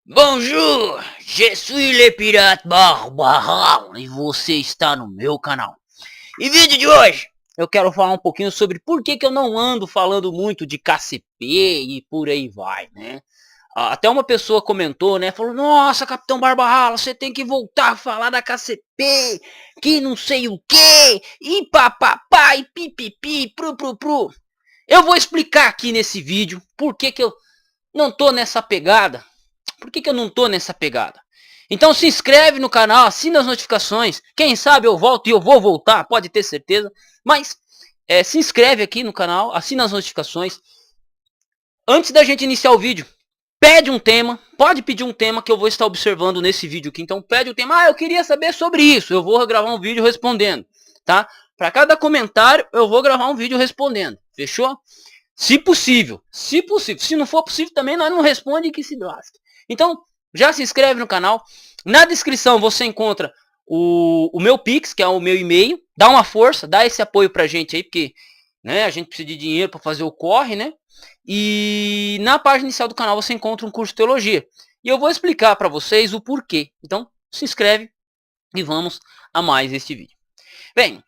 Bonjour, je suis le pirate Barbarão e você está no meu canal. E vídeo de hoje, eu quero falar um pouquinho sobre por que eu não ando falando muito de KCP e por aí vai, né? Até uma pessoa comentou, né? Falou, nossa, Capitão Barbarala, você tem que voltar a falar da KCP, que não sei o que, e papapá, e pipipi, pru. Eu vou explicar aqui nesse vídeo por que eu não tô nessa pegada. Por que eu não tô nessa pegada? Então se inscreve no canal, assina as notificações. Quem sabe eu volto e eu vou voltar, pode ter certeza. Mas se inscreve aqui no canal, assina as notificações. Antes da gente iniciar o vídeo, pede um tema. Pode pedir um tema que eu vou estar observando nesse vídeo aqui. Então pede o tema. Eu queria saber sobre isso. Eu vou gravar um vídeo respondendo, tá? Para cada comentário eu vou gravar um vídeo respondendo. Fechou? Se possível. Se não for possível também, nós não responde que se lasque. Então, já se inscreve no canal. Na descrição você encontra o meu Pix, que é o meu e-mail. Dá uma força, dá esse apoio pra gente aí, porque né, a gente precisa de dinheiro para fazer o corre, né? E na página inicial do canal você encontra um curso de teologia. E eu vou explicar para vocês o porquê. Então, se inscreve e vamos a mais este vídeo. Bem,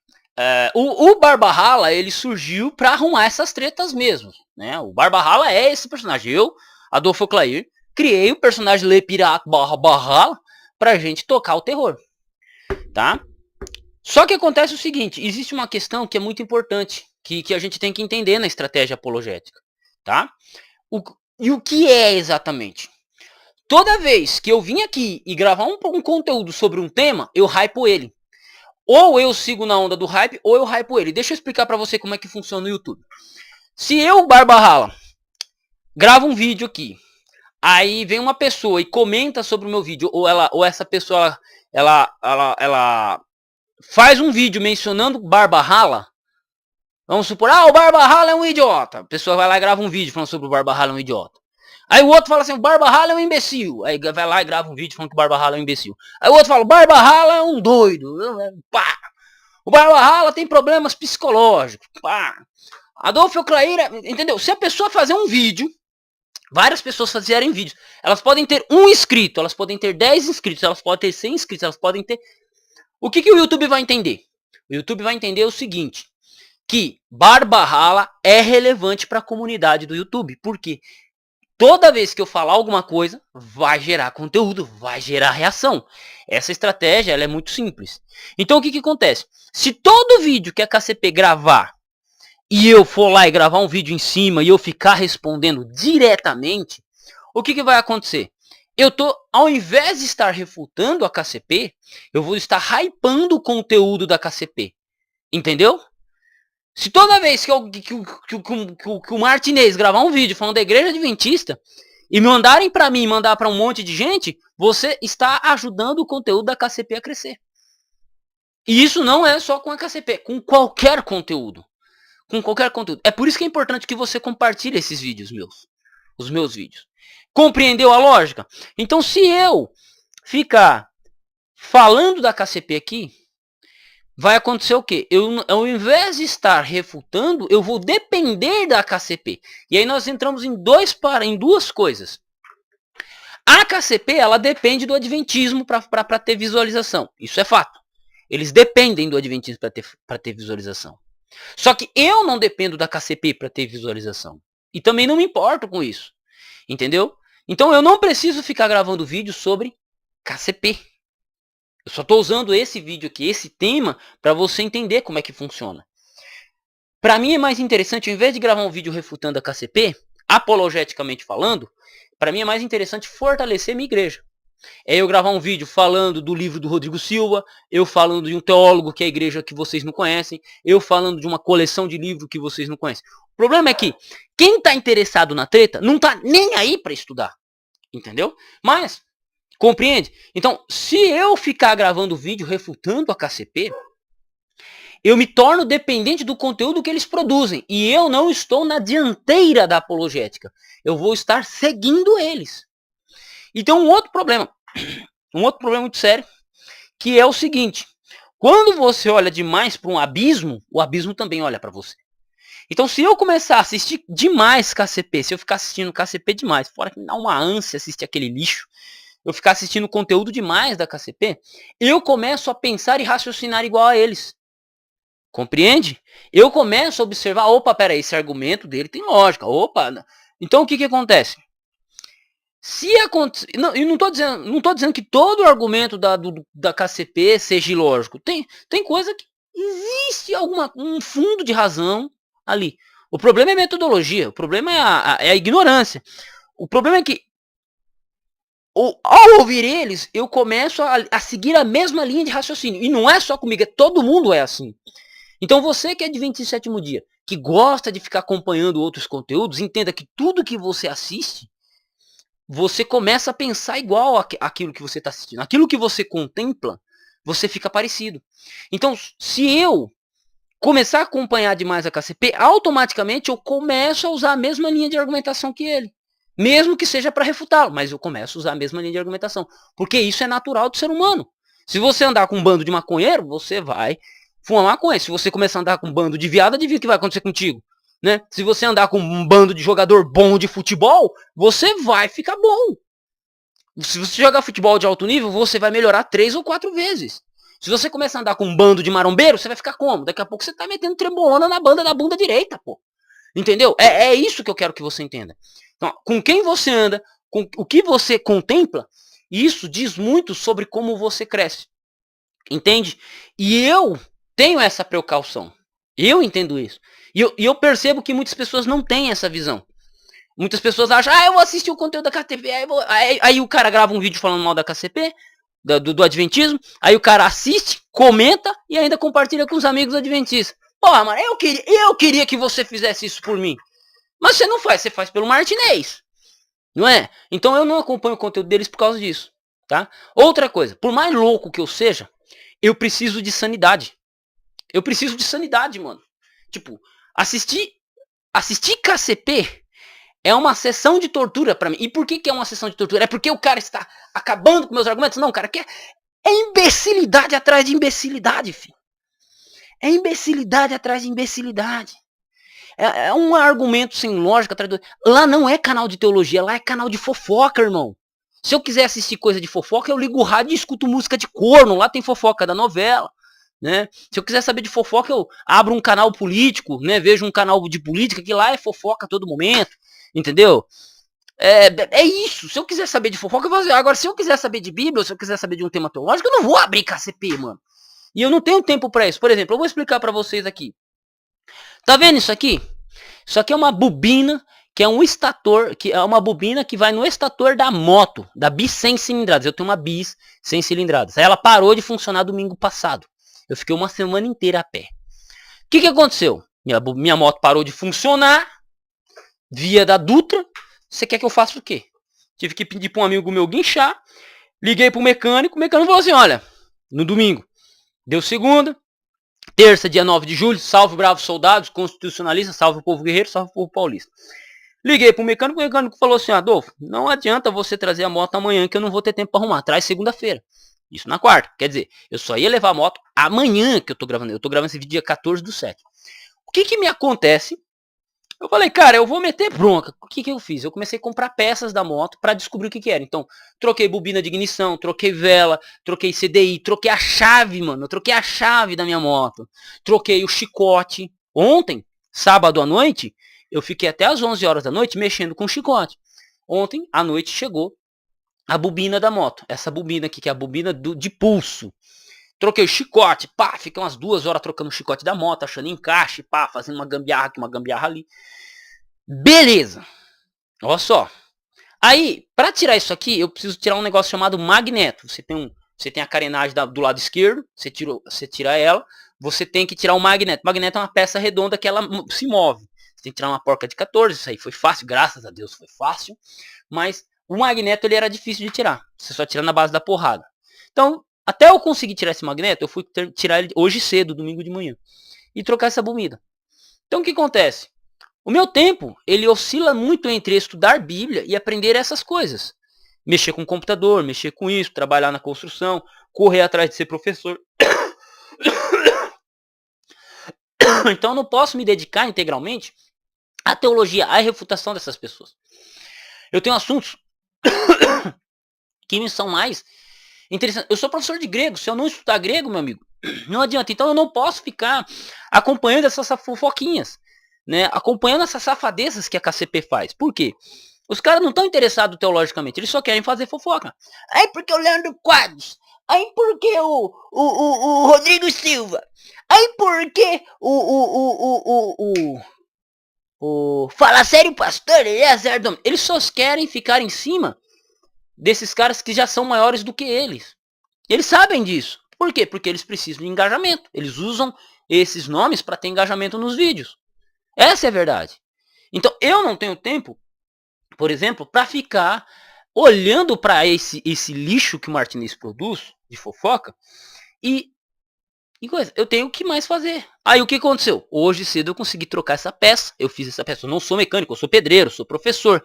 o Barbarala, ele surgiu para arrumar essas tretas mesmo, né? O Barbarala é esse personagem. Eu, Adolfo Clair, criei o personagem Le Pirate Barbarala pra gente tocar o terror, tá? Só que acontece o seguinte, existe uma questão que é muito importante, que a gente tem que entender na estratégia apologética, tá? E o que é exatamente? Toda vez que eu vim aqui e gravar um conteúdo sobre um tema, eu hypo ele. Ou eu sigo na onda do hype, ou eu hypo ele. Deixa eu explicar pra você como é que funciona no YouTube. Se eu, Barbarala, gravo um vídeo aqui, aí vem uma pessoa e comenta sobre o meu vídeo, ou essa pessoa, ela faz um vídeo mencionando Barbarala, vamos supor, o Barbarala é um idiota. A pessoa vai lá e grava um vídeo falando sobre o Barbarala é um idiota. Aí o outro fala assim, o Barbarala é um imbecil. Aí vai lá e grava um vídeo falando que o Barbarala é um imbecil. Aí o outro fala, o Barbarala é um doido. Pá. O Barbarala tem problemas psicológicos. Pá. Adolfo Clair, entendeu? Se a pessoa fazer um vídeo, várias pessoas fazerem vídeos, elas podem ter um inscrito, elas podem ter 10 inscritos, elas podem ter 100 inscritos, elas podem ter... O que o YouTube vai entender? O YouTube vai entender o seguinte, que Barbarala é relevante para a comunidade do YouTube. Por quê? Toda vez que eu falar alguma coisa, vai gerar conteúdo, vai gerar reação. Essa estratégia ela é muito simples. Então o que acontece? Se todo vídeo que a KCP gravar e eu for lá e gravar um vídeo em cima e eu ficar respondendo diretamente, o que vai acontecer? Eu tô, ao invés de estar refutando a KCP, eu vou estar hypando o conteúdo da KCP. Entendeu? Se toda vez que o Martinez gravar um vídeo falando da Igreja Adventista e me mandarem para mim, mandar para um monte de gente, você está ajudando o conteúdo da KCP a crescer. E isso não é só com a KCP, com qualquer conteúdo. Com qualquer conteúdo. É por isso que é importante que você compartilhe esses vídeos meus. Os meus vídeos. Compreendeu a lógica? Então se eu ficar falando da KCP aqui, vai acontecer o quê? Eu, ao invés de estar refutando, eu vou depender da KCP. E aí nós entramos em duas coisas. A KCP, ela depende do adventismo para ter visualização. Isso é fato. Eles dependem do adventismo para ter visualização. Só que eu não dependo da KCP para ter visualização. E também não me importo com isso. Entendeu? Então eu não preciso ficar gravando vídeo sobre KCP. Eu só estou usando esse vídeo aqui, esse tema, para você entender como é que funciona. Para mim é mais interessante, ao invés de gravar um vídeo refutando a KCP, apologeticamente falando, para mim é mais interessante fortalecer minha igreja. É eu gravar um vídeo falando do livro do Rodrigo Silva, eu falando de um teólogo que é a igreja que vocês não conhecem, eu falando de uma coleção de livros que vocês não conhecem. O problema é que quem está interessado na treta não está nem aí para estudar. Entendeu? Mas, compreende? Então, se eu ficar gravando vídeo refutando a KCP, eu me torno dependente do conteúdo que eles produzem. E eu não estou na dianteira da apologética. Eu vou estar seguindo eles. E tem um outro problema muito sério, que é o seguinte. Quando você olha demais para um abismo, o abismo também olha para você. Então se eu começar a assistir demais KCP, se eu ficar assistindo KCP demais, fora que me dá uma ânsia assistir aquele lixo, eu ficar assistindo conteúdo demais da KCP, eu começo a pensar e raciocinar igual a eles. Compreende? Eu começo a observar, opa, peraí, esse argumento dele tem lógica, opa. Então o que acontece? Se acontecer, não, eu não tô dizendo que todo o argumento da KCP seja ilógico. Tem coisa que existe um fundo de razão ali. O problema é a metodologia, o problema é a ignorância. O problema é que ao ouvir eles, eu começo a seguir a mesma linha de raciocínio. E não é só comigo, todo mundo é assim. Então você que é Adventista sétimo dia, que gosta de ficar acompanhando outros conteúdos, entenda que tudo que você assiste, você começa a pensar igual àquilo que você está assistindo. Aquilo que você contempla, você fica parecido. Então, se eu começar a acompanhar demais a KCP, automaticamente eu começo a usar a mesma linha de argumentação que ele. Mesmo que seja para refutá-lo, mas eu começo a usar a mesma linha de argumentação. Porque isso é natural do ser humano. Se você andar com um bando de maconheiro, você vai fumar maconha. Se você começar a andar com um bando de viado, adivinha o que vai acontecer contigo? Né? Se você andar com um bando de jogador bom de futebol, você vai ficar bom. Se você jogar futebol de alto nível, você vai melhorar 3 ou 4 vezes. Se você começar a andar com um bando de marombeiro, você vai ficar como? Daqui a pouco você tá metendo trembolona na banda da bunda direita, pô. Entendeu? É isso que eu quero que você entenda. Então, com quem você anda, com o que você contempla, isso diz muito sobre como você cresce. Entende? E eu tenho essa precaução. Eu entendo isso. E eu percebo que muitas pessoas não têm essa visão. Muitas pessoas acham, eu vou assistir o conteúdo da KCP, aí o cara grava um vídeo falando mal da KCP, do Adventismo, aí o cara assiste, comenta e ainda compartilha com os amigos adventistas. Porra, mano, eu queria que você fizesse isso por mim. Mas você não faz, você faz pelo Martinez. Não é? Então eu não acompanho o conteúdo deles por causa disso. Tá? Outra coisa, por mais louco que eu seja, eu preciso de sanidade. Eu preciso de sanidade, mano. Tipo, assistir KCP é uma sessão de tortura pra mim. E por que é uma sessão de tortura? É porque o cara está acabando com meus argumentos? Não, cara, é imbecilidade atrás de imbecilidade, filho. É imbecilidade atrás de imbecilidade. É um argumento sem lógica atrás do... Lá não é canal de teologia, lá é canal de fofoca, irmão. Se eu quiser assistir coisa de fofoca, eu ligo o rádio e escuto música de corno. Lá tem fofoca da novela. Né? Se eu quiser saber de fofoca, eu abro um canal político, né? Vejo um canal de política, que lá é fofoca a todo momento. Entendeu? É isso. Se eu quiser saber de fofoca, eu vou fazer. Agora, se eu quiser saber de Bíblia, ou se eu quiser saber de um tema teológico, eu não vou abrir KCP, mano. E eu não tenho tempo pra isso. Por exemplo, eu vou explicar pra vocês aqui. Tá vendo isso aqui? Isso aqui é uma bobina, que é um estator, que é uma bobina que vai no estator da moto, da bis 100 cilindradas. Eu tenho uma bis 100 cilindradas. Aí ela parou de funcionar domingo passado. Eu fiquei uma semana inteira a pé. O que aconteceu? Minha moto parou de funcionar, via da Dutra. Você quer que eu faça o quê? Tive que pedir para um amigo meu guinchar. Liguei pro mecânico. O mecânico falou assim, olha, no domingo, deu segunda, terça, dia 9 de julho, salve bravos soldados, constitucionalistas, salve o povo guerreiro, salve o povo paulista. Liguei pro mecânico, o mecânico falou assim, Adolfo, não adianta você trazer a moto amanhã que eu não vou ter tempo para arrumar, traz segunda-feira. Isso na quarta, quer dizer, eu só ia levar a moto amanhã que eu tô gravando esse vídeo dia 14/7. O que me acontece? Eu falei, cara, eu vou meter bronca. O que eu fiz? Eu comecei a comprar peças da moto para descobrir o que era. Então, troquei bobina de ignição, troquei vela, troquei CDI, troquei a chave, mano. Eu troquei a chave da minha moto. Troquei o chicote. Ontem, sábado à noite, eu fiquei até às 11 horas da noite mexendo com o chicote. Ontem, à noite, chegou a bobina da moto. Essa bobina aqui, que é a bobina de pulso. Troquei o chicote, pá, fiquei umas 2 horas trocando o chicote da moto, achando encaixe, pá, fazendo uma gambiarra aqui, uma gambiarra ali. Beleza. Olha só. Aí, para tirar isso aqui, eu preciso tirar um negócio chamado magneto. Você tem a carenagem do lado esquerdo, você tira ela, você tem que tirar o magneto. O magneto é uma peça redonda que ela se move. Você tem que tirar uma porca de 14, isso aí foi fácil, graças a Deus foi fácil. Mas o magneto ele era difícil de tirar. Você só tira na base da porrada. Então, até eu conseguir tirar esse magneto, eu fui tirar ele hoje cedo, domingo de manhã. E trocar essa bobina. Então o que acontece? O meu tempo, ele oscila muito entre estudar Bíblia e aprender essas coisas. Mexer com o computador, mexer com isso, trabalhar na construção, correr atrás de ser professor. Então eu não posso me dedicar integralmente à teologia, à refutação dessas pessoas. Eu tenho assuntos que me são mais interessantes. Eu sou professor de grego, se eu não estudar grego, meu amigo, não adianta. Então eu não posso ficar acompanhando essas fofoquinhas, né? Acompanhando essas safadezas que a KCP faz. Por quê? Os caras não estão interessados teologicamente, eles só querem fazer fofoca. Aí porque o Leandro Quadros, aí porque o Rodrigo Silva, aí porque o Fala Sério Pastor, eles só querem ficar em cima desses caras que já são maiores do que eles. Eles sabem disso. Por quê? Porque eles precisam de engajamento. Eles usam esses nomes para ter engajamento nos vídeos. Essa é a verdade. Então eu não tenho tempo, por exemplo, para ficar olhando para esse lixo que o Martinez produz de fofoca e coisa. Eu tenho o que mais fazer. Aí o que aconteceu? Hoje cedo eu consegui trocar essa peça. Eu fiz essa peça. Eu não sou mecânico, eu sou pedreiro, sou professor.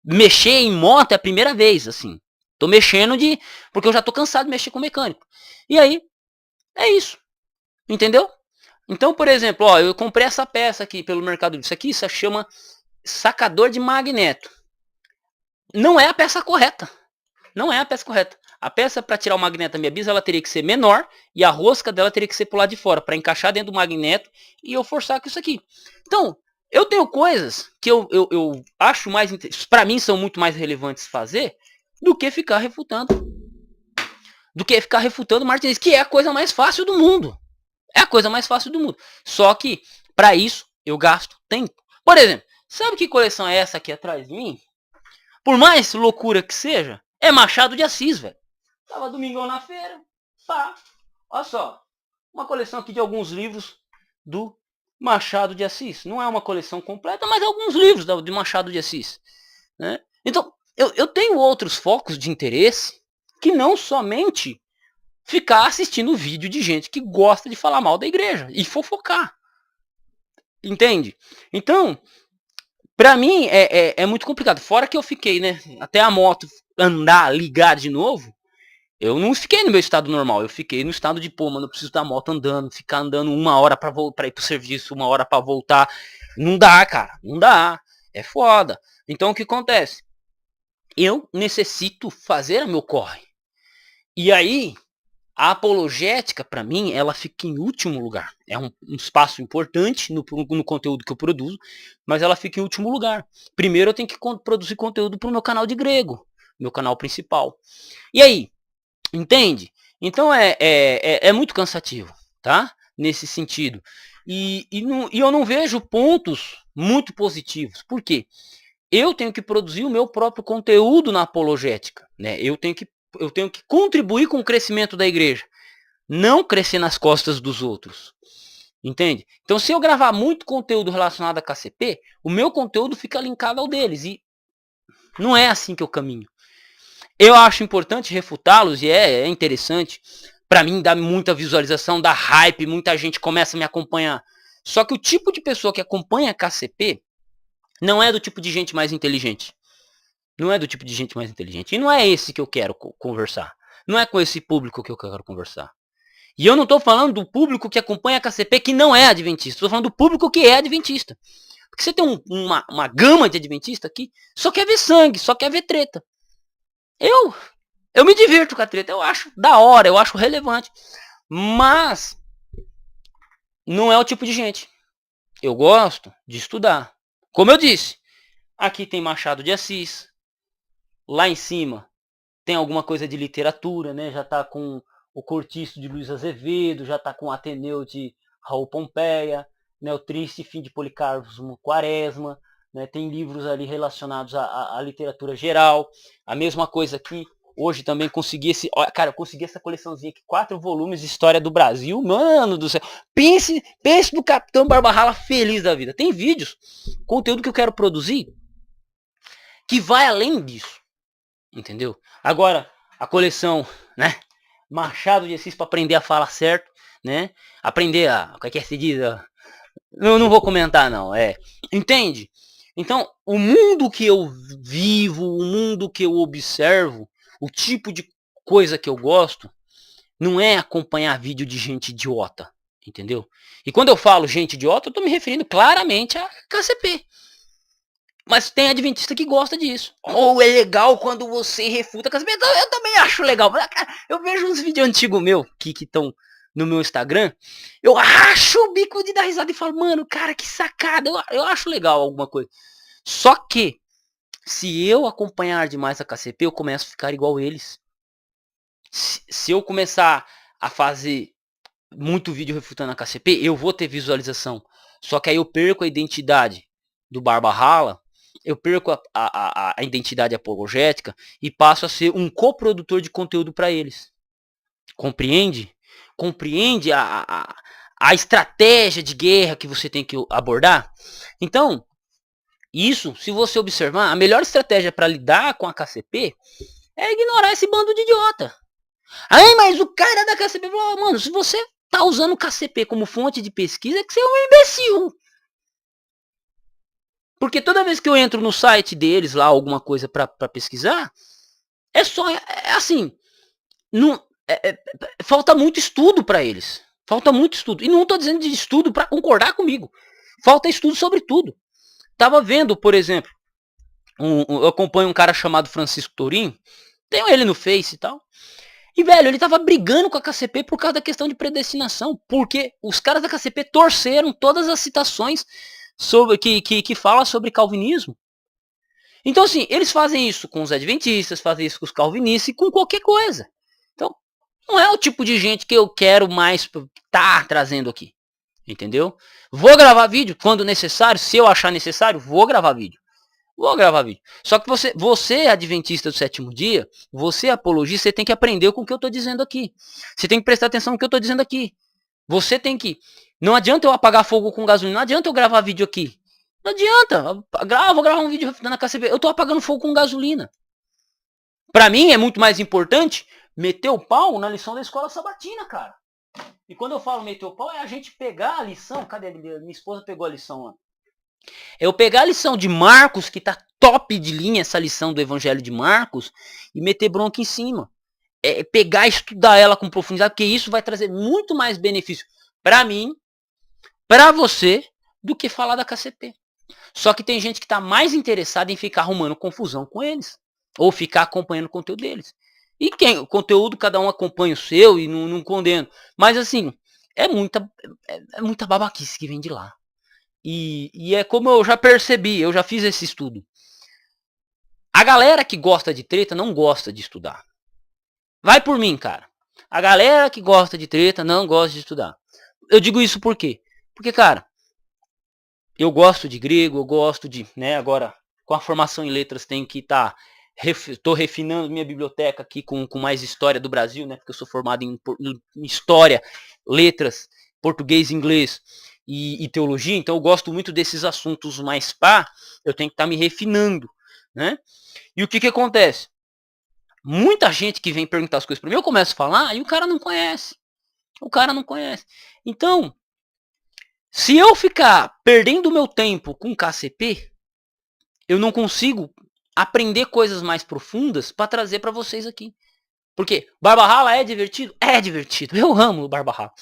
Mexer em moto é a primeira vez, assim. Tô mexendo porque eu já tô cansado de mexer com mecânico. E aí, é isso. Entendeu? Então, por exemplo, ó, eu comprei essa peça aqui pelo Mercado Livre. Isso aqui se chama sacador de magneto. Não é a peça correta. Não é a peça correta. A peça para tirar o magneto da minha bisa, ela teria que ser menor e a rosca dela teria que ser pro lado de fora, para encaixar dentro do magneto e eu forçar com isso aqui. Então, eu tenho coisas que eu acho mais, para mim são muito mais relevantes fazer do que ficar refutando. Do que ficar refutando o Martinez, que é a coisa mais fácil do mundo. É a coisa mais fácil do mundo. Só que, para isso, eu gasto tempo. Por exemplo, sabe que coleção é essa aqui atrás de mim? Por mais loucura que seja, é Machado de Assis, velho. Tava domingão na feira, pá. Olha só, uma coleção aqui de alguns livros do Machado de Assis. Não é uma coleção completa, mas alguns livros de Machado de Assis, né? Então, eu tenho outros focos de interesse que não somente ficar assistindo vídeo de gente que gosta de falar mal da igreja e fofocar. Entende? Então, pra mim é muito complicado. Fora que eu fiquei, né? Até a moto andar, ligar de novo. Eu não fiquei no meu estado normal. Eu fiquei no estado de, pô, mano, eu preciso da moto andando. Ficar andando 1 hora pra ir pro serviço, 1 hora pra voltar. Não dá, cara. Não dá. É foda. Então o que acontece? Eu necessito fazer o meu corre. E aí, a apologética, para mim, ela fica em último lugar. É um espaço importante no conteúdo que eu produzo, mas ela fica em último lugar. Primeiro eu tenho que produzir conteúdo para o meu canal de grego, meu canal principal. E aí, entende? Então é muito cansativo, tá? Nesse sentido. E eu não vejo pontos muito positivos. Por quê? Eu tenho que produzir o meu próprio conteúdo na apologética, né? Eu tenho que contribuir com o crescimento da igreja, não crescer nas costas dos outros. Entende? Então, se eu gravar muito conteúdo relacionado a KCP, o meu conteúdo fica linkado ao deles. E não é assim que eu caminho. Eu acho importante refutá-los e é interessante. Para mim, dá muita visualização, dá hype, muita gente começa a me acompanhar. Só que o tipo de pessoa que acompanha KCP não é do tipo de gente mais inteligente. Não é do tipo de gente mais inteligente. E não é esse que eu quero conversar. Não é com esse público que eu quero conversar. E eu não estou falando do público que acompanha a KCP que não é adventista. Estou falando do público que é adventista. Porque você tem uma gama de adventista aqui, só quer ver sangue, só quer ver treta. Eu me divirto com a treta. Eu acho da hora, eu acho relevante. Mas não é o tipo de gente. Eu gosto de estudar. Como eu disse, aqui tem Machado de Assis. Lá em cima tem alguma coisa de literatura, né? Já está com o Cortiço de Luiz Azevedo, já está com o Ateneu de Raul Pompeia, né? O Triste Fim de Policarpo Quaresma, né? Tem livros ali relacionados à literatura geral. A mesma coisa aqui. Hoje também consegui eu consegui essa coleçãozinha aqui, 4 volumes de História do Brasil. Mano do céu. Pense do Capitão Barbarrala feliz da vida. Tem vídeos, conteúdo que eu quero produzir, que vai além disso. Entendeu? Agora, a coleção, né? Machado de Assis para aprender a falar certo, né? Aprender o que se diz? Eu não vou comentar, não. Entende? Então, o mundo que eu vivo, o mundo que eu observo, o tipo de coisa que eu gosto, não é acompanhar vídeo de gente idiota. Entendeu? E quando eu falo gente idiota, eu tô me referindo claramente a KCP. Mas tem adventista que gosta disso. Ou é legal quando você refuta KCP. Eu também acho legal. Eu vejo uns vídeos antigos meus que estão no meu Instagram. Eu acho o bico de dar risada e falo, mano, cara, que sacada. Eu acho legal alguma coisa. Só que, se eu acompanhar demais a KCP, eu começo a ficar igual eles. Se eu começar a fazer muito vídeo refutando a KCP, eu vou ter visualização. Só que aí eu perco a identidade do Barba Rala, eu perco a identidade apologética e passo a ser um coprodutor de conteúdo para eles. Compreende? Compreende a estratégia de guerra que você tem que abordar? Então, isso, se você observar, a melhor estratégia para lidar com a KCP é ignorar esse bando de idiota. Ai, mas o cara da KCP falou, mano, se você tá usando o KCP como fonte de pesquisa, é que você é um imbecil. Porque toda vez que eu entro no site deles lá, alguma coisa pra pesquisar, é só, assim, não, falta muito estudo pra eles. Falta muito estudo. E não tô dizendo de estudo pra concordar comigo. Falta estudo sobre tudo. Tava vendo, por exemplo, eu acompanho um cara chamado Francisco Tourinho, tenho ele no Face e tal. E, velho, ele tava brigando com a KCP por causa da questão de predestinação. Porque os caras da KCP torceram todas as citações sobre que fala sobre calvinismo. Então, assim, eles fazem isso com os adventistas, fazem isso com os calvinistas e com qualquer coisa. Então, não é o tipo de gente que eu quero mais tá trazendo aqui. Entendeu? Vou gravar vídeo quando necessário. Se eu achar necessário, vou gravar vídeo. Vou gravar vídeo. Só que você adventista do sétimo dia, você apologista, você tem que aprender com o que eu estou dizendo aqui. Você tem que prestar atenção no que eu estou dizendo aqui. Você tem que... Não adianta eu apagar fogo com gasolina. Não adianta eu gravar vídeo aqui. Não adianta. Vou gravar um vídeo refutando a KCP. Eu estou apagando fogo com gasolina. Para mim é muito mais importante meter o pau na lição da escola sabatina, cara. E quando eu falo meter o pau, é a gente pegar a lição. Cadê? Minha esposa pegou a lição lá. Eu pegar a lição de Marcos, que tá top de linha, essa lição do Evangelho de Marcos, e meter bronca em cima. É pegar e estudar ela com profundidade, porque isso vai trazer muito mais benefício para mim, para você, do que falar da KCP. Só que tem gente que tá mais interessada em ficar arrumando confusão com eles, ou ficar acompanhando o conteúdo deles. E o conteúdo, cada um acompanha o seu e não condeno. Mas assim, é muita babaquice que vem de lá. E é como eu já percebi, eu já fiz esse estudo. A galera que gosta de treta não gosta de estudar. Vai por mim, cara. A galera que gosta de treta não gosta de estudar. Eu digo isso por quê? Porque, cara, eu gosto de grego, eu gosto de, né, agora com a formação em letras tenho que estar, tô refinando minha biblioteca aqui com mais história do Brasil, né, porque eu sou formado em história, letras, português, inglês e teologia, então eu gosto muito desses assuntos mais eu tenho que estar me refinando, né? E o que acontece? Muita gente que vem perguntar as coisas para mim, eu começo a falar e o cara não conhece. O cara não conhece. Então, se eu ficar perdendo meu tempo com KCP, eu não consigo aprender coisas mais profundas para trazer para vocês aqui. Porque Barba Rala é divertido? É divertido. Eu amo o Barba Rala.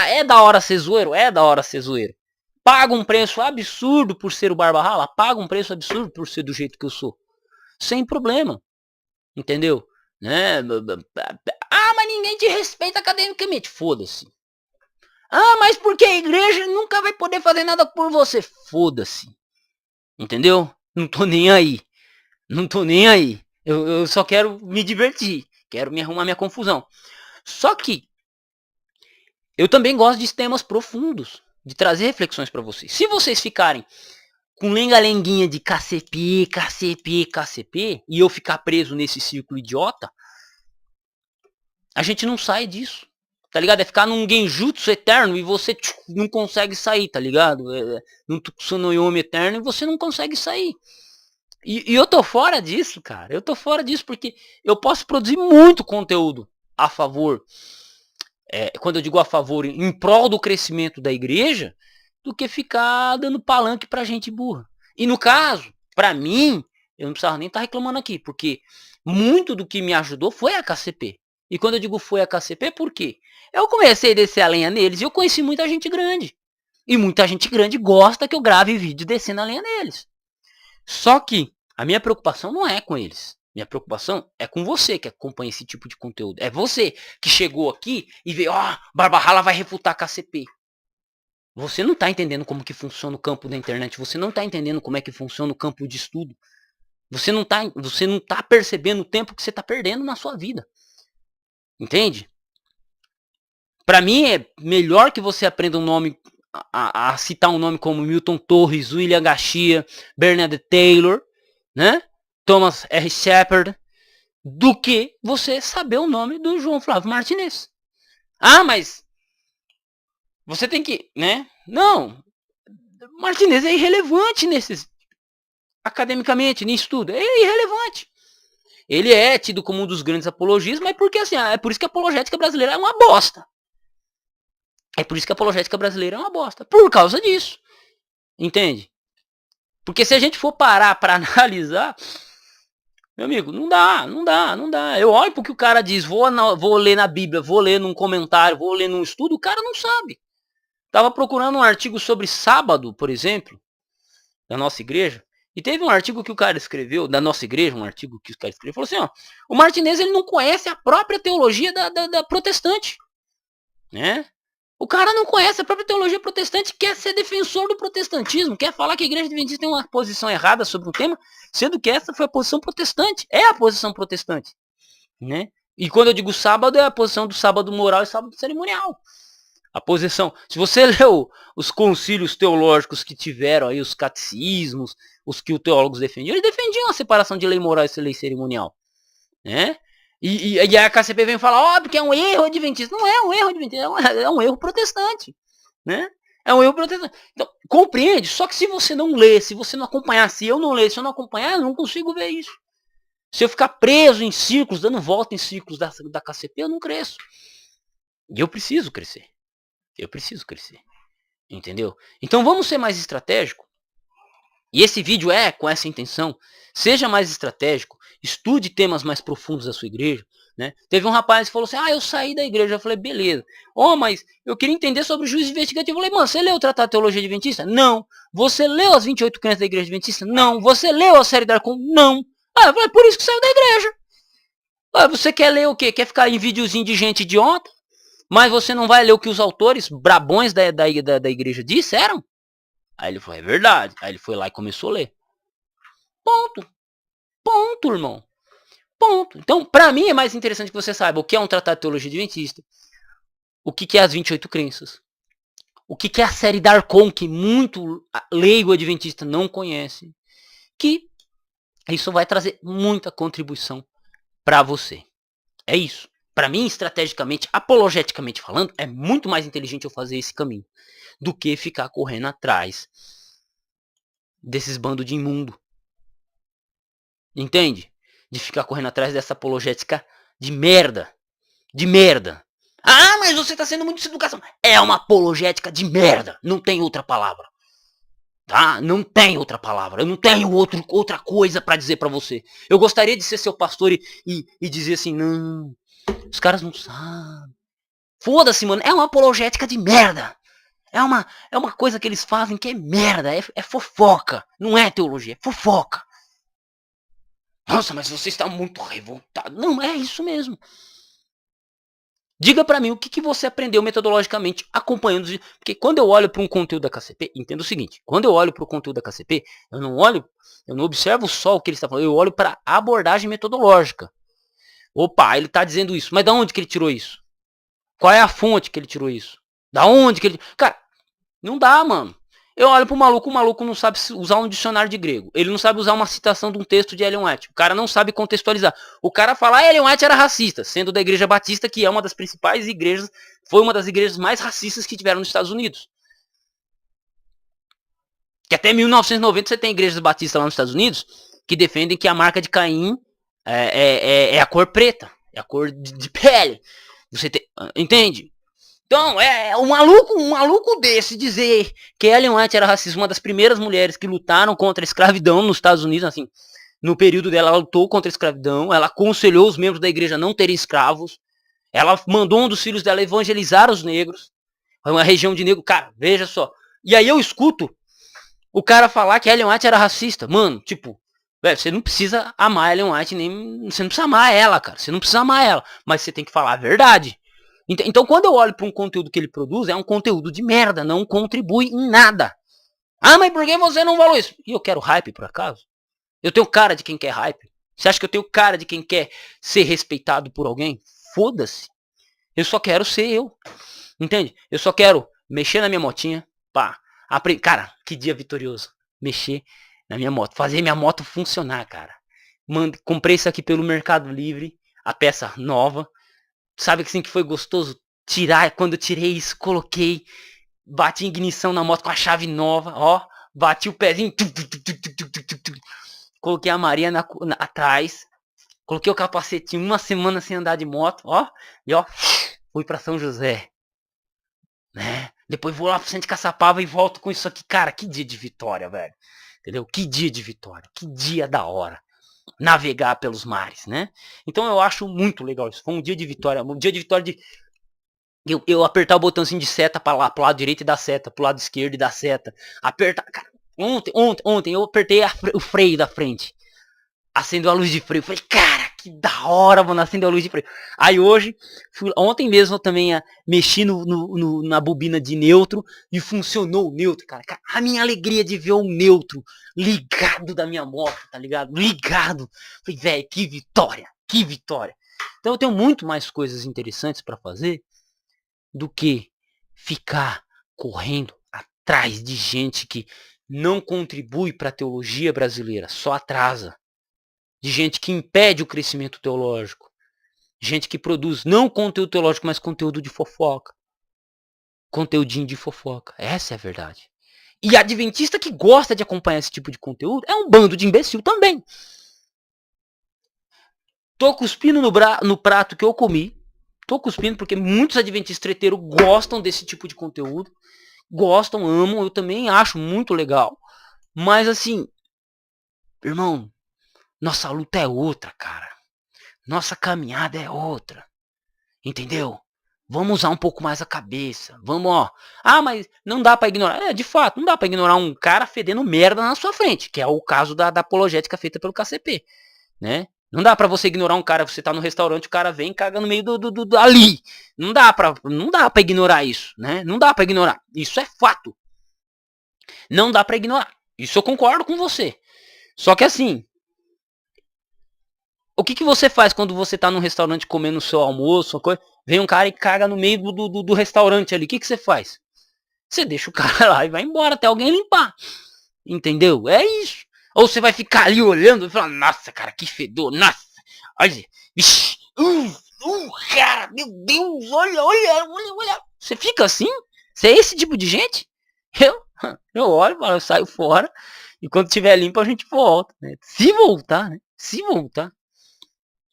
É da hora ser zoeiro? É da hora ser zoeiro. Paga um preço absurdo por ser o Barba Rala? Paga um preço absurdo por ser do jeito que eu sou. Sem problema. Entendeu? Né? Ah, mas ninguém te respeita academicamente. Foda-se. Ah, mas porque a igreja nunca vai poder fazer nada por você. Foda-se. Entendeu? Não tô nem aí. Não tô nem aí. Eu só quero me divertir. Quero me arrumar minha confusão. Só que eu também gosto de temas profundos. De trazer reflexões para vocês. Se vocês ficarem com lenga-lenguinha de KCP, KCP, KCP, e eu ficar preso nesse círculo idiota, a gente não sai disso. Tá ligado? É ficar num genjutsu eterno e você não consegue sair, tá ligado? Num tsunoyomi eterno e você não consegue sair. E eu tô fora disso, cara. Eu tô fora disso porque eu posso produzir muito conteúdo a favor, quando eu digo a favor, em prol do crescimento da igreja, do que ficar dando palanque pra gente burra. E no caso, pra mim, eu não precisava nem estar reclamando aqui, porque muito do que me ajudou foi a KCP. E quando eu digo foi a KCP, por quê? Eu comecei a descer a lenha neles e eu conheci muita gente grande. E muita gente grande gosta que eu grave vídeo descendo a lenha neles. Só que a minha preocupação não é com eles. Minha preocupação é com você que acompanha esse tipo de conteúdo. É você que chegou aqui e veio, Barba Rala vai refutar a KCP. Você não está entendendo como que funciona o campo da internet. Você não está entendendo como é que funciona o campo de estudo. Você não tá percebendo o tempo que você está perdendo na sua vida. Entende? Para mim é melhor que você aprenda um nome, a citar um nome como Milton Torres, William Garcia, Bernadette Taylor, né? Thomas R. Shepard, do que você saber o nome do João Flávio Martinez. Mas você tem que, né? Não, Martinez é irrelevante academicamente, nisso tudo. Ele é irrelevante. Ele é tido como um dos grandes apologistas, mas porque assim, é por isso que a apologética brasileira é uma bosta. É por isso que a apologética brasileira é uma bosta. Por causa disso. Entende? Porque se a gente for parar para analisar, meu amigo, não dá. Eu olho porque o cara diz, vou ler na Bíblia, vou ler num comentário, vou ler num estudo, o cara não sabe. Tava procurando um artigo sobre sábado, por exemplo, da nossa igreja, e teve um artigo que o cara escreveu, da nossa igreja, um artigo que o cara escreveu, falou assim, o Martinez ele não conhece a própria teologia da protestante, né? O cara não conhece a própria teologia protestante, quer ser defensor do protestantismo, quer falar que a igreja adventista tem uma posição errada sobre um tema, sendo que essa foi a posição protestante, é a posição protestante, né? E quando eu digo sábado, é a posição do sábado moral e sábado cerimonial. A posição, se você leu os concílios teológicos que tiveram aí, os catecismos, os que os teólogos defendiam, eles defendiam a separação de lei moral e lei cerimonial, né? E a KCP vem falar, porque é um erro adventista. Não é um erro adventista, é um erro protestante, né? É um erro protestante. Então, compreende? Só que se você não lê, se você não acompanhar, se eu não ler, se eu não acompanhar, eu não consigo ver isso. Se eu ficar preso em círculos, dando volta em círculos da KCP, eu não cresço. E eu preciso crescer. Entendeu? Então vamos ser mais estratégico. E esse vídeo é com essa intenção. Seja mais estratégico. Estude temas mais profundos da sua igreja. Né? Teve um rapaz que falou assim, eu saí da igreja. Eu falei, beleza. Mas eu queria entender sobre o juízo investigativo. Eu falei, mano, você leu o Tratado de Teologia Adventista? Não. Você leu as 28 crenças da igreja adventista? Não. Você leu a série Darcon? Não. Eu falei, por isso que saiu da igreja. Você quer ler o quê? Quer ficar em videozinho de gente idiota? Mas você não vai ler o que os autores brabões da igreja disseram? Aí ele falou, é verdade. Aí ele foi lá e começou a ler. Ponto, irmão. Ponto. Então, pra mim é mais interessante que você saiba o que é um tratado de teologia adventista, o que é as 28 crenças, o que é a série Darcon, que muito leigo adventista não conhece, que isso vai trazer muita contribuição pra você. É isso. Pra mim, estrategicamente, apologeticamente falando, é muito mais inteligente eu fazer esse caminho do que ficar correndo atrás desses bandos de imundo. Entende? De ficar correndo atrás dessa apologética de merda. De merda. Mas você tá sendo muito deseducação. É uma apologética de merda. Não tem outra palavra. Tá? Não tem outra palavra. Eu não tenho outra coisa pra dizer pra você. Eu gostaria de ser seu pastor e dizer assim, não, os caras não sabem. Foda-se, mano. É uma apologética de merda. É uma coisa que eles fazem que é merda. É fofoca. Não é teologia. É fofoca. Nossa, mas você está muito revoltado. Não, é isso mesmo. Diga pra mim o que você aprendeu metodologicamente acompanhando. Porque quando eu olho para um conteúdo da KCP, entenda o seguinte. Quando eu olho para o conteúdo da KCP, eu não observo só o que ele está falando. Eu olho para a abordagem metodológica. Opa, ele está dizendo isso. Mas da onde que ele tirou isso? Qual é a fonte que ele tirou isso? Da onde que ele... Cara, não dá, mano. Eu olho pro maluco, o maluco não sabe usar um dicionário de grego. Ele não sabe usar uma citação de um texto de Ellen White. O cara não sabe contextualizar. O cara fala, Ellen White era racista, sendo da Igreja Batista, que é uma das principais igrejas, foi uma das igrejas mais racistas que tiveram nos Estados Unidos. Que até 1990 você tem igrejas batistas lá nos Estados Unidos que defendem que a marca de Caim é a cor preta, é a cor de pele. Você tem, entende? Então, um maluco desse dizer que Ellen White era racista, uma das primeiras mulheres que lutaram contra a escravidão nos Estados Unidos, assim, no período dela, ela lutou contra a escravidão, ela aconselhou os membros da igreja a não terem escravos, Ela mandou um dos filhos dela evangelizar os negros. Uma região de negro. Cara, veja só. E aí eu escuto o cara falar que a Ellen White era racista. Mano, tipo, velho, você não precisa amar a Ellen White, nem. Você não precisa amar ela, cara. Você não precisa amar ela. Mas você tem que falar a verdade. Então quando eu olho para um conteúdo que ele produz, é um conteúdo de merda. Não contribui em nada. Ah, mas por que você não falou isso? E eu quero hype, por acaso? Eu tenho cara de quem quer hype? Você acha que eu tenho cara de quem quer ser respeitado por alguém? Foda-se. Eu só quero ser eu. Entende? Eu só quero mexer na minha motinha. Pá. Cara, que dia vitorioso. Mexer na minha moto. Fazer minha moto funcionar, cara. Comprei isso aqui pelo Mercado Livre. A peça nova. Sabe assim que foi gostoso? Tirar. Quando eu tirei isso, coloquei. Bati ignição na moto com a chave nova. Ó. Bati o pezinho. Coloquei a Maria atrás. Coloquei o capacetinho. Uma semana sem andar de moto. Ó. E ó. Fui pra São José. Né? Depois vou lá pro centro de Caçapava e volto com isso aqui. Cara, que dia de vitória, velho. Entendeu? Que dia de vitória. Que dia da hora. Navegar pelos mares, né? Então eu acho muito legal isso. Foi um dia de vitória. Um dia de vitória de eu apertar o botãozinho de seta para lá, pro lado direito e dar seta, pro lado esquerdo e dar seta. Apertar. Cara, ontem eu apertei o freio da frente. Acendeu a luz de freio. Falei, cara, que da hora, mano, acendeu a luz de freio. Aí hoje, ontem mesmo eu também mexi na bobina de neutro e funcionou o neutro, cara. A minha alegria de ver o neutro ligado da minha moto, tá ligado? Ligado. Falei, velho, que vitória, que vitória. Então eu tenho muito mais coisas interessantes para fazer do que ficar correndo atrás de gente que não contribui para a teologia brasileira, só atrasa. De gente que impede o crescimento teológico. Gente que produz não conteúdo teológico, mas conteúdo de fofoca. Conteúdinho de fofoca. Essa é a verdade. E adventista que gosta de acompanhar esse tipo de conteúdo é um bando de imbecil também. Tô cuspindo no prato que eu comi. Tô cuspindo porque muitos adventistas treteiros gostam desse tipo de conteúdo. Gostam, amam. Eu também acho muito legal. Mas assim, irmão, nossa luta é outra, cara. Nossa caminhada é outra. Entendeu? Vamos usar um pouco mais a cabeça. Vamos, ó. Ah, mas não dá pra ignorar. É, de fato, não dá pra ignorar um cara fedendo merda na sua frente, que é o caso da apologética feita pelo KCP, né? Não dá pra você ignorar um cara, você tá no restaurante, o cara vem e caga no meio do ali. Não dá pra ignorar isso, né? Não dá pra ignorar. Isso é fato. Não dá pra ignorar. Isso eu concordo com você. Só que assim, o que você faz quando você tá num restaurante comendo o seu almoço, coisa, vem um cara e caga no meio do restaurante ali, o que você faz? Você deixa o cara lá e vai embora até alguém limpar. Entendeu? É isso. Ou você vai ficar ali olhando e falar, nossa, cara, que fedor, nossa, olha, vixi, cara, meu Deus, olha. Você fica assim? Você é esse tipo de gente? Eu olho, eu saio fora e quando tiver limpo a gente volta, né? Se voltar, né? Se voltar.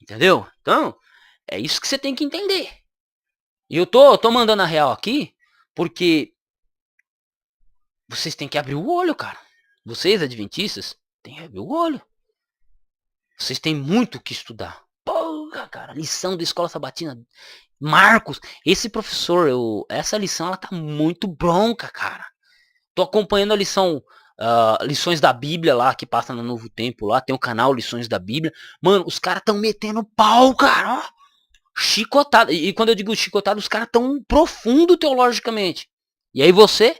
Entendeu? Então, é isso que você tem que entender. E eu tô mandando a real aqui, porque vocês têm que abrir o olho, cara. Vocês, adventistas, têm que abrir o olho. Vocês têm muito o que estudar. Porra, cara, lição da escola sabatina. Marcos, esse professor, essa lição, ela tá muito bronca, cara. Tô acompanhando a lição, lições da Bíblia lá, que passa no Novo Tempo lá, tem o canal Lições da Bíblia. Mano, os caras tão metendo pau, cara, ó. Chicotada. E quando eu digo chicotada, os caras tão profundo teologicamente. E aí você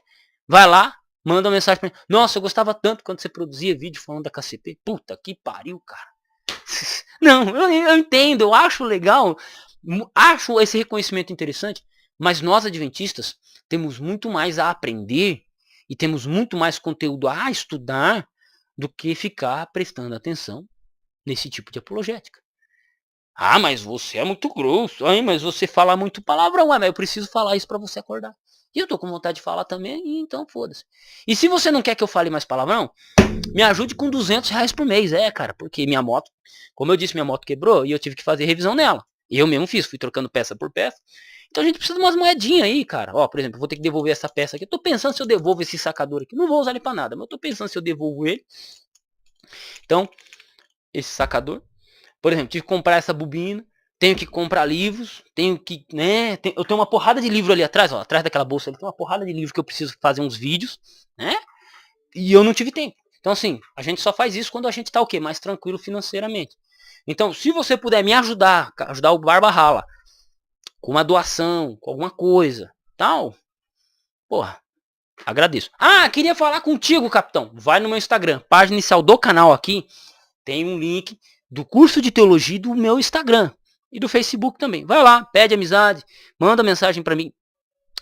vai lá, manda uma mensagem pra mim. Nossa, eu gostava tanto quando você produzia vídeo falando da KCP. Puta que pariu, cara. Não, eu entendo, eu acho legal, acho esse reconhecimento interessante, mas nós adventistas temos muito mais a aprender e temos muito mais conteúdo a estudar do que ficar prestando atenção nesse tipo de apologética. Ah, mas você é muito grosso, hein? Mas você fala muito palavrão, mas eu preciso falar isso pra você acordar. E eu tô com vontade de falar também, então foda-se. E se você não quer que eu fale mais palavrão, me ajude com R$ 200 por mês, cara, porque minha moto, como eu disse, minha moto quebrou e eu tive que fazer revisão nela. Eu mesmo fiz, fui trocando peça por peça. Então a gente precisa de umas moedinhas aí, cara. Ó, por exemplo, eu vou ter que devolver essa peça aqui. Eu tô pensando se eu devolvo esse sacador aqui. Não vou usar ele pra nada, mas eu tô pensando se eu devolvo ele. Então, esse sacador. Por exemplo, tive que comprar essa bobina. tenho que comprar livros, tenho que, né, eu tenho uma porrada de livro ali atrás, ó, atrás daquela bolsa ali tem uma porrada de livro que eu preciso fazer uns vídeos, né? E eu não tive tempo. Então assim, a gente só faz isso quando a gente tá o quê? Mais tranquilo financeiramente. Então, se você puder me ajudar, ajudar o Barba Rala com uma doação, com alguma coisa, tal, porra, agradeço. Ah, queria falar contigo, capitão. Vai no meu Instagram, página inicial do canal aqui, tem um link do curso de teologia do meu Instagram e do Facebook também. Vai lá, pede amizade, manda mensagem para mim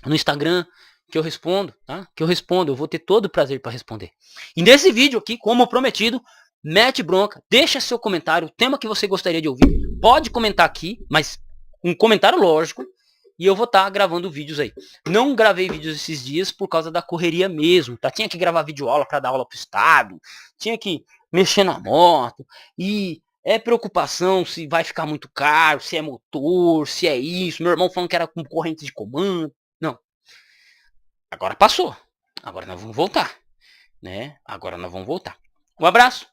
no Instagram que eu respondo, tá? Que eu respondo, eu vou ter todo o prazer para responder. E nesse vídeo aqui, como prometido, mete bronca, deixa seu comentário, o tema que você gostaria de ouvir, pode comentar aqui, mas um comentário lógico, e eu vou estar gravando vídeos aí. Não gravei vídeos esses dias por causa da correria mesmo, tá? Tinha que gravar vídeo aula para dar aula pro estado, tinha que mexer na moto, e é preocupação se vai ficar muito caro, se é motor, se é isso. Meu irmão falando que era com corrente de comando. Não. Agora passou. Agora nós vamos voltar, né? Agora nós vamos voltar. Um abraço.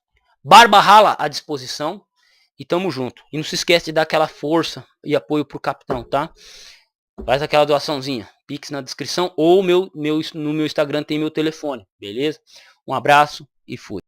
Barba Rala à disposição. E tamo junto. E não se esquece de dar aquela força e apoio pro capitão, tá? Faz aquela doaçãozinha. Pix na descrição ou no meu Instagram tem meu telefone, beleza? Um abraço e fui.